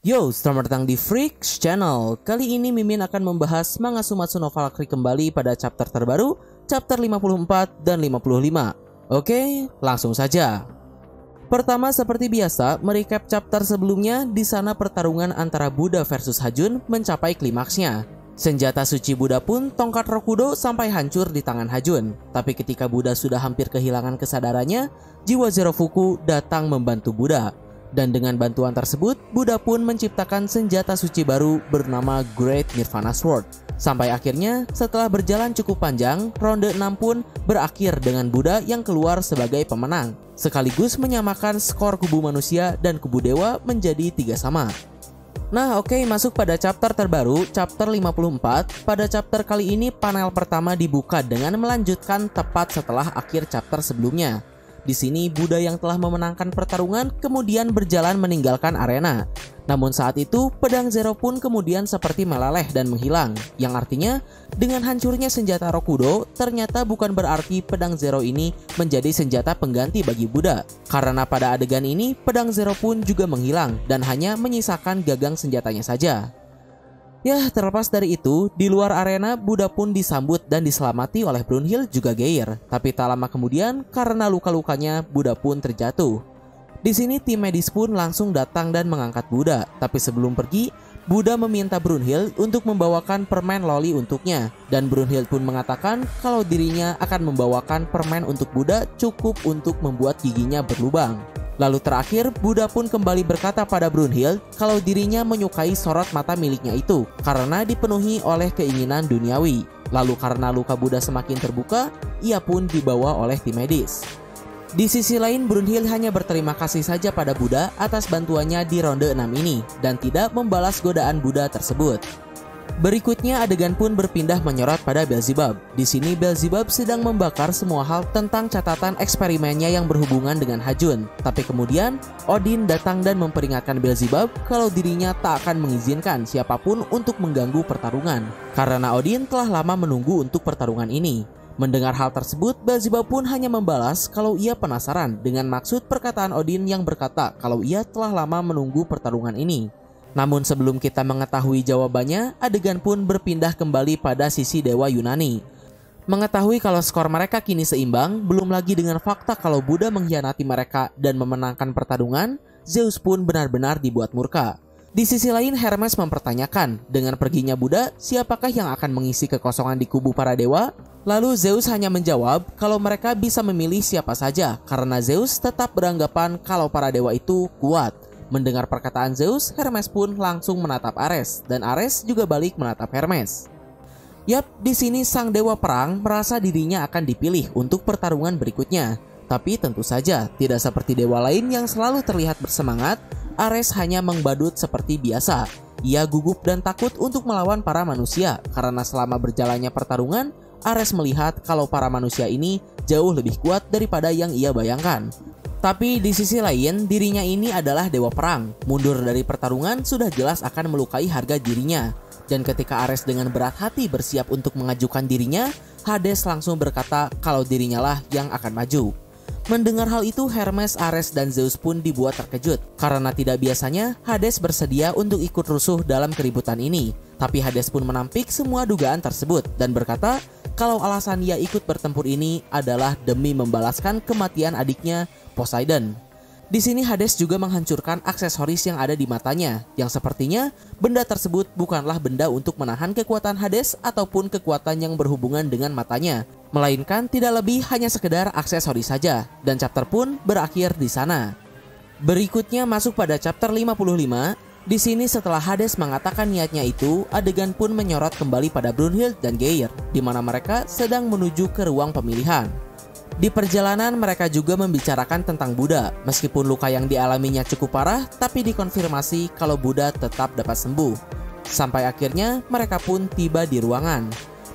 Yo, selamat datang di Freaks Channel. Kali ini Mimin akan membahas manga Sumatsu no Valkyrie kembali pada chapter terbaru, chapter 54 dan 55. Oke, langsung saja. Pertama, seperti biasa, merecap chapter sebelumnya. Di sana pertarungan antara Buddha versus Hajun mencapai klimaksnya. Senjata suci Buddha pun, tongkat Rokudo, sampai hancur di tangan Hajun. Tapi ketika Buddha sudah hampir kehilangan kesadarannya, jiwa Zero Fuku datang membantu Buddha. Dan dengan bantuan tersebut, Buddha pun menciptakan senjata suci baru bernama Great Nirvana Sword. Sampai akhirnya, setelah berjalan cukup panjang, ronde 6 pun berakhir dengan Buddha yang keluar sebagai pemenang, sekaligus menyamakan skor kubu manusia dan kubu dewa menjadi 3 sama. Nah oke, masuk pada chapter terbaru, chapter 54. Pada chapter kali ini, panel pertama dibuka dengan melanjutkan tepat setelah akhir chapter sebelumnya. Di sini Buddha yang telah memenangkan pertarungan kemudian berjalan meninggalkan arena. Namun saat itu pedang Zero pun kemudian seperti meleleh dan menghilang. Yang artinya dengan hancurnya senjata Rokudo ternyata bukan berarti pedang Zero ini menjadi senjata pengganti bagi Buddha. Karena pada adegan ini pedang Zero pun juga menghilang dan hanya menyisakan gagang senjatanya saja. Ya, terlepas dari itu, di luar arena Buddha pun disambut dan diselamati oleh Brunhild juga Geir. Tapi tak lama kemudian, karena luka-lukanya, Buddha pun terjatuh. Di sini tim medis pun langsung datang dan mengangkat Buddha. Tapi sebelum pergi, Buddha meminta Brunhild untuk membawakan permen loli untuknya. Dan Brunhild pun mengatakan kalau dirinya akan membawakan permen untuk Buddha cukup untuk membuat giginya berlubang. Lalu terakhir, Buddha pun kembali berkata pada Brunhild kalau dirinya menyukai sorot mata miliknya itu karena dipenuhi oleh keinginan duniawi. Lalu karena luka Buddha semakin terbuka, ia pun dibawa oleh tim medis. Di sisi lain, Brunhild hanya berterima kasih saja pada Buddha atas bantuannya di ronde 6 ini dan tidak membalas godaan Buddha tersebut. Berikutnya adegan pun berpindah menyorot pada Beelzebub. Di sini Beelzebub sedang membakar semua hal tentang catatan eksperimennya yang berhubungan dengan Hajun. Tapi kemudian Odin datang dan memperingatkan Beelzebub kalau dirinya tak akan mengizinkan siapapun untuk mengganggu pertarungan. Karena Odin telah lama menunggu untuk pertarungan ini. Mendengar hal tersebut, Beelzebub pun hanya membalas kalau ia penasaran dengan maksud perkataan Odin yang berkata kalau ia telah lama menunggu pertarungan ini. Namun sebelum kita mengetahui jawabannya, adegan pun berpindah kembali pada sisi Dewa Yunani. Mengetahui kalau skor mereka kini seimbang, belum lagi dengan fakta kalau Buddha mengkhianati mereka dan memenangkan pertarungan, Zeus pun benar-benar dibuat murka. Di sisi lain, Hermes mempertanyakan, dengan perginya Buddha, siapakah yang akan mengisi kekosongan di kubu para dewa? Lalu Zeus hanya menjawab kalau mereka bisa memilih siapa saja, karena Zeus tetap beranggapan kalau para dewa itu kuat. Mendengar perkataan Zeus, Hermes pun langsung menatap Ares, dan Ares juga balik menatap Hermes. Yap, di sini sang dewa perang merasa dirinya akan dipilih untuk pertarungan berikutnya. Tapi tentu saja, tidak seperti dewa lain yang selalu terlihat bersemangat, Ares hanya mengbadut seperti biasa. Ia gugup dan takut untuk melawan para manusia, karena selama berjalannya pertarungan, Ares melihat kalau para manusia ini jauh lebih kuat daripada yang ia bayangkan. Tapi di sisi lain, dirinya ini adalah dewa perang. Mundur dari pertarungan sudah jelas akan melukai harga dirinya. Dan ketika Ares dengan berat hati bersiap untuk mengajukan dirinya, Hades langsung berkata kalau dirinya lah yang akan maju. Mendengar hal itu, Hermes, Ares, dan Zeus pun dibuat terkejut. Karena tidak biasanya, Hades bersedia untuk ikut rusuh dalam keributan ini. Tapi Hades pun menampik semua dugaan tersebut dan berkata kalau alasan ia ikut bertempur ini adalah demi membalaskan kematian adiknya, Poseidon. Di sini Hades juga menghancurkan aksesoris yang ada di matanya, yang sepertinya benda tersebut bukanlah benda untuk menahan kekuatan Hades ataupun kekuatan yang berhubungan dengan matanya, melainkan tidak lebih hanya sekedar aksesoris saja, dan chapter pun berakhir di sana. Berikutnya masuk pada chapter 55. Di sini setelah Hades mengatakan niatnya itu, adegan pun menyorot kembali pada Brunhild dan Geir, di mana mereka sedang menuju ke ruang pemilihan. Di perjalanan mereka juga membicarakan tentang Buddha. Meskipun luka yang dialaminya cukup parah, tapi dikonfirmasi kalau Buddha tetap dapat sembuh. Sampai akhirnya mereka pun tiba di ruangan.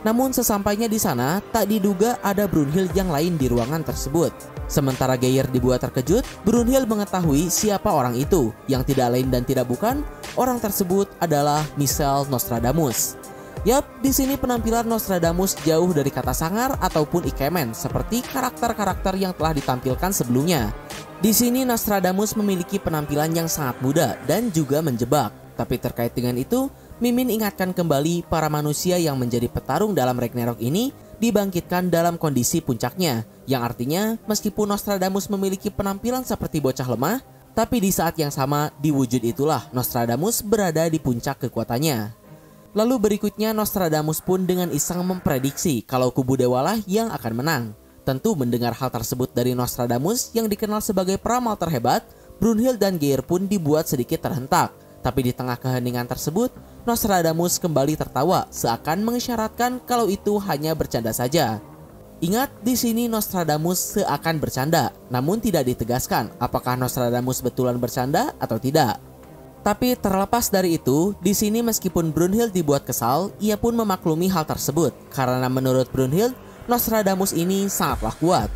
Namun sesampainya di sana, tak diduga ada Brunhild yang lain di ruangan tersebut. Sementara Geir dibuat terkejut, Brunhild mengetahui siapa orang itu, yang tidak lain dan tidak bukan, orang tersebut adalah Michel Nostradamus. Yap, di sini penampilan Nostradamus jauh dari kata sangar ataupun ikemen seperti karakter-karakter yang telah ditampilkan sebelumnya. Di sini Nostradamus memiliki penampilan yang sangat muda dan juga menjebak. Tapi terkait dengan itu, Mimin ingatkan kembali para manusia yang menjadi petarung dalam Ragnarok ini dibangkitkan dalam kondisi puncaknya, yang artinya meskipun Nostradamus memiliki penampilan seperti bocah lemah, tapi di saat yang sama di wujud itulah Nostradamus berada di puncak kekuatannya. Lalu berikutnya Nostradamus pun dengan iseng memprediksi kalau kubu dewalah yang akan menang. Tentu mendengar hal tersebut dari Nostradamus yang dikenal sebagai peramal terhebat, Brunhild dan Geir pun dibuat sedikit terhentak. Tapi di tengah keheningan tersebut, Nostradamus kembali tertawa seakan mengisyaratkan kalau itu hanya bercanda saja. Ingat, di sini Nostradamus seakan bercanda, namun tidak ditegaskan apakah Nostradamus betulan bercanda atau tidak. Tapi terlepas dari itu, di sini meskipun Brunhild dibuat kesal, ia pun memaklumi hal tersebut karena menurut Brunhild, Nostradamus ini sangatlah kuat.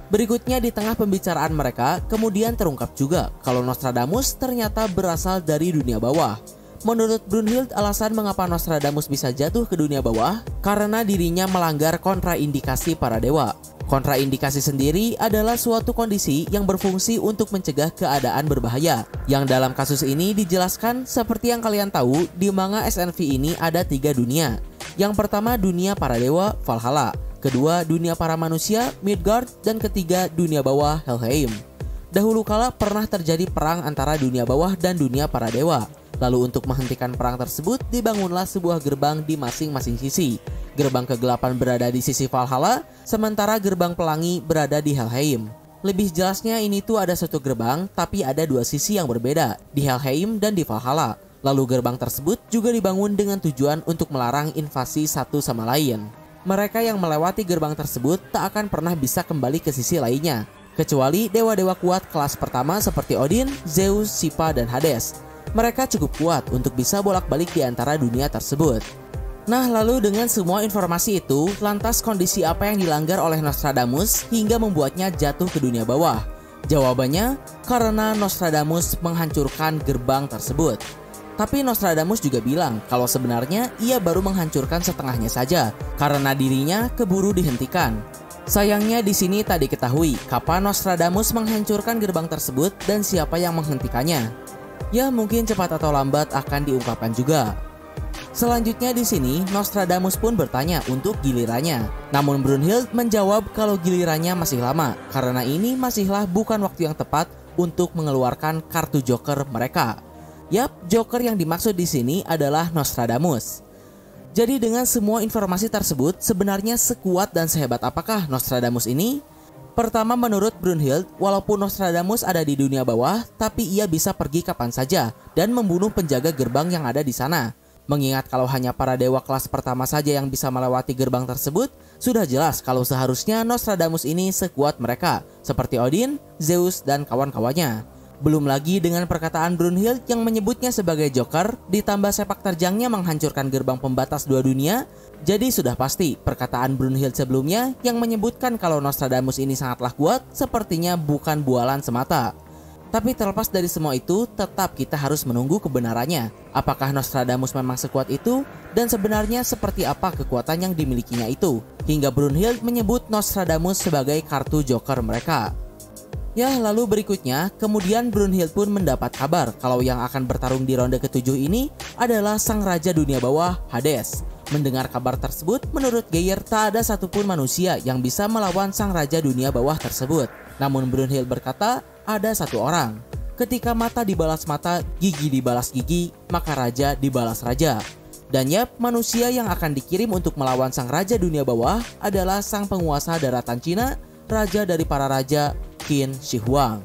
Berikutnya di tengah pembicaraan mereka, kemudian terungkap juga kalau Nostradamus ternyata berasal dari dunia bawah. Menurut Brunhild, alasan mengapa Nostradamus bisa jatuh ke dunia bawah karena dirinya melanggar kontraindikasi para dewa. Kontraindikasi sendiri adalah suatu kondisi yang berfungsi untuk mencegah keadaan berbahaya. Yang dalam kasus ini dijelaskan seperti yang kalian tahu, di manga SNV ini ada 3 dunia. Yang pertama dunia para dewa, Valhalla. Kedua dunia para manusia, Midgard. Dan ketiga dunia bawah, Helheim. Dahulu kala pernah terjadi perang antara dunia bawah dan dunia para dewa. Lalu untuk menghentikan perang tersebut dibangunlah sebuah gerbang di masing-masing sisi. Gerbang kegelapan berada di sisi Valhalla, sementara gerbang pelangi berada di Helheim. Lebih jelasnya ini tuh ada satu gerbang, tapi ada 2 sisi yang berbeda, di Helheim dan di Valhalla. Lalu gerbang tersebut juga dibangun dengan tujuan untuk melarang invasi satu sama lain. Mereka yang melewati gerbang tersebut tak akan pernah bisa kembali ke sisi lainnya, kecuali dewa-dewa kuat kelas pertama seperti Odin, Zeus, Sipa, dan Hades. Mereka cukup kuat untuk bisa bolak-balik di antara dunia tersebut. Nah, lalu dengan semua informasi itu, lantas kondisi apa yang dilanggar oleh Nostradamus hingga membuatnya jatuh ke dunia bawah? Jawabannya, karena Nostradamus menghancurkan gerbang tersebut. Tapi Nostradamus juga bilang kalau sebenarnya ia baru menghancurkan setengahnya saja, karena dirinya keburu dihentikan. Sayangnya di sini tak diketahui kapan Nostradamus menghancurkan gerbang tersebut dan siapa yang menghentikannya. Ya mungkin cepat atau lambat akan diungkapkan juga. Selanjutnya di sini Nostradamus pun bertanya untuk gilirannya. Namun Brunhild menjawab kalau gilirannya masih lama karena ini masihlah bukan waktu yang tepat untuk mengeluarkan kartu Joker mereka. Yap, Joker yang dimaksud di sini adalah Nostradamus. Jadi dengan semua informasi tersebut sebenarnya sekuat dan sehebat apakah Nostradamus ini? Pertama, menurut Brunhild, walaupun Nostradamus ada di dunia bawah, tapi ia bisa pergi kapan saja dan membunuh penjaga gerbang yang ada di sana. Mengingat kalau hanya para dewa kelas pertama saja yang bisa melewati gerbang tersebut, sudah jelas kalau seharusnya Nostradamus ini sekuat mereka, seperti Odin, Zeus, dan kawan-kawannya. Belum lagi dengan perkataan Brunhild yang menyebutnya sebagai Joker, ditambah sepak terjangnya menghancurkan gerbang pembatas 2 dunia, jadi sudah pasti perkataan Brunhild sebelumnya yang menyebutkan kalau Nostradamus ini sangatlah kuat, sepertinya bukan bualan semata. Tapi terlepas dari semua itu, tetap kita harus menunggu kebenarannya. Apakah Nostradamus memang sekuat itu? Dan sebenarnya seperti apa kekuatan yang dimilikinya itu? Hingga Brunhild menyebut Nostradamus sebagai kartu Joker mereka. Ya, lalu berikutnya, kemudian Brunhild pun mendapat kabar kalau yang akan bertarung di ronde ke-7 ini adalah sang raja dunia bawah, Hades. Mendengar kabar tersebut, menurut Geir tak ada satupun manusia yang bisa melawan sang raja dunia bawah tersebut. Namun Brunhild berkata, ada satu orang. Ketika mata dibalas mata, gigi dibalas gigi, maka raja dibalas raja. Dan yap, manusia yang akan dikirim untuk melawan sang raja dunia bawah adalah sang penguasa daratan Cina, raja dari para raja, Qin Shi Huang.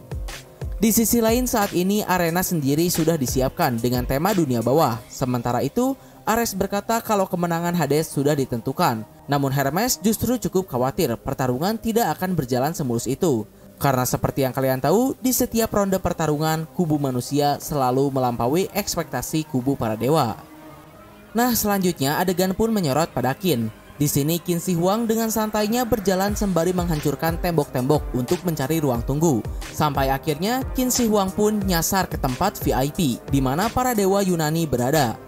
Di sisi lain saat ini arena sendiri sudah disiapkan dengan tema dunia bawah. Sementara itu, Ares berkata kalau kemenangan Hades sudah ditentukan. Namun Hermes justru cukup khawatir pertarungan tidak akan berjalan semulus itu. Karena seperti yang kalian tahu, di setiap ronde pertarungan, kubu manusia selalu melampaui ekspektasi kubu para dewa. Nah, selanjutnya adegan pun menyorot pada Qin. Di sini Qin Shi Huang dengan santainya berjalan sembari menghancurkan tembok-tembok untuk mencari ruang tunggu. Sampai akhirnya Qin Shi Huang pun nyasar ke tempat VIP, di mana para dewa Yunani berada.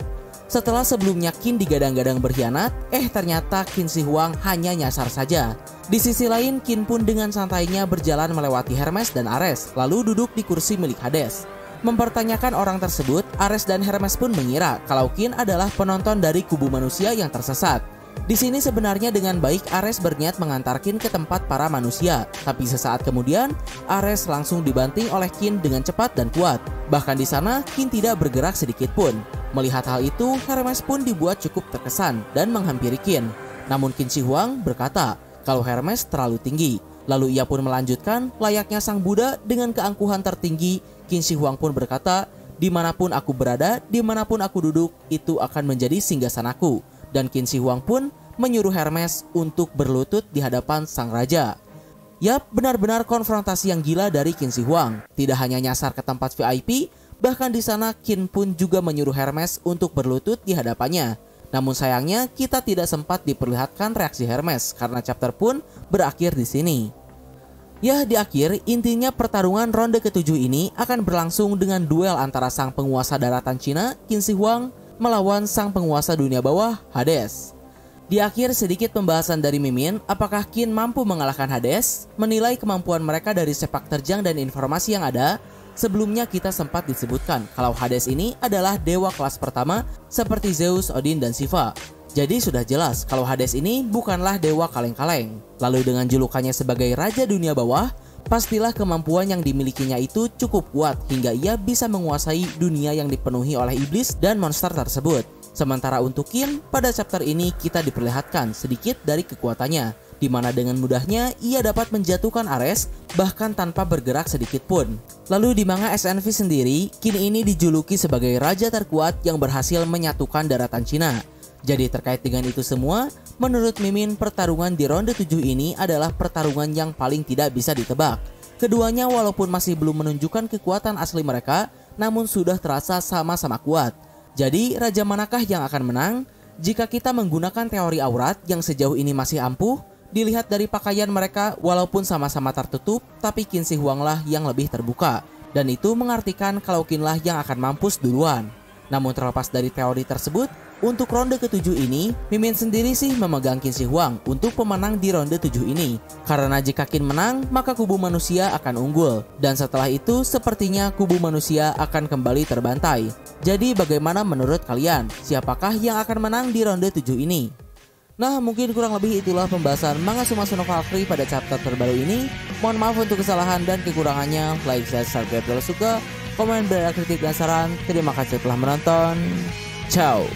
Setelah sebelumnya Qin digadang-gadang berkhianat, ternyata Qin Shi Huang hanya nyasar saja. Di sisi lain, Qin pun dengan santainya berjalan melewati Hermes dan Ares, lalu duduk di kursi milik Hades. Mempertanyakan orang tersebut, Ares dan Hermes pun mengira kalau Qin adalah penonton dari kubu manusia yang tersesat. Di sini sebenarnya dengan baik Ares berniat mengantar Qin ke tempat para manusia, tapi sesaat kemudian Ares langsung dibanting oleh Qin dengan cepat dan kuat. Bahkan di sana Qin tidak bergerak sedikit pun. Melihat hal itu, Hermes pun dibuat cukup terkesan dan menghampiri Qin. Namun Qin Shi Huang berkata kalau Hermes terlalu tinggi. Lalu ia pun melanjutkan layaknya sang Buddha dengan keangkuhan tertinggi. Qin Shi Huang pun berkata, dimanapun aku berada, dimanapun aku duduk, itu akan menjadi singgasanaku. Dan Qin Shi Huang pun menyuruh Hermes untuk berlutut di hadapan sang raja. Yap, benar-benar konfrontasi yang gila dari Qin Shi Huang. Tidak hanya nyasar ke tempat VIP, bahkan di sana Qin pun juga menyuruh Hermes untuk berlutut di hadapannya. Namun sayangnya kita tidak sempat diperlihatkan reaksi Hermes karena chapter pun berakhir di sini. Ya, di akhir intinya pertarungan ronde ke-7 ini akan berlangsung dengan duel antara sang penguasa daratan Cina, Qin Shi Huang, melawan sang penguasa dunia bawah, Hades. Di akhir sedikit pembahasan dari Mimin, apakah Qin mampu mengalahkan Hades? Menilai kemampuan mereka dari sepak terjang dan informasi yang ada. Sebelumnya kita sempat disebutkan kalau Hades ini adalah dewa kelas pertama seperti Zeus, Odin, dan Shiva. Jadi sudah jelas kalau Hades ini bukanlah dewa kaleng-kaleng. Lalu dengan julukannya sebagai Raja Dunia Bawah, pastilah kemampuan yang dimilikinya itu cukup kuat hingga ia bisa menguasai dunia yang dipenuhi oleh iblis dan monster tersebut. Sementara untuk Qin, pada chapter ini kita diperlihatkan sedikit dari kekuatannya, di mana dengan mudahnya ia dapat menjatuhkan Ares bahkan tanpa bergerak sedikit pun. Lalu di manga SNV sendiri, Qin ini dijuluki sebagai raja terkuat yang berhasil menyatukan daratan Cina. Jadi terkait dengan itu semua, menurut Mimin pertarungan di ronde 7 ini adalah pertarungan yang paling tidak bisa ditebak. Keduanya walaupun masih belum menunjukkan kekuatan asli mereka, namun sudah terasa sama-sama kuat. Jadi raja manakah yang akan menang? Jika kita menggunakan teori aurat yang sejauh ini masih ampuh, dilihat dari pakaian mereka walaupun sama-sama tertutup, tapi Qin Shi Huang lah yang lebih terbuka. Dan itu mengartikan kalau Qin lah yang akan mampus duluan. Namun terlepas dari teori tersebut, untuk ronde ke-7 ini, Mimin sendiri sih memegang Qin Shi Huang untuk pemenang di ronde 7 ini. Karena jika Qin menang, maka kubu manusia akan unggul. Dan setelah itu, sepertinya kubu manusia akan kembali terbantai. Jadi bagaimana menurut kalian? Siapakah yang akan menang di ronde 7 ini? Nah, mungkin kurang lebih itulah pembahasan manga Sumasu no Valkyrie pada chapter terbaru ini. Mohon maaf untuk kesalahan dan kekurangannya. Like, share, subscribe kalau suka. Komen, beri kritik dan saran. Terima kasih telah menonton. Ciao.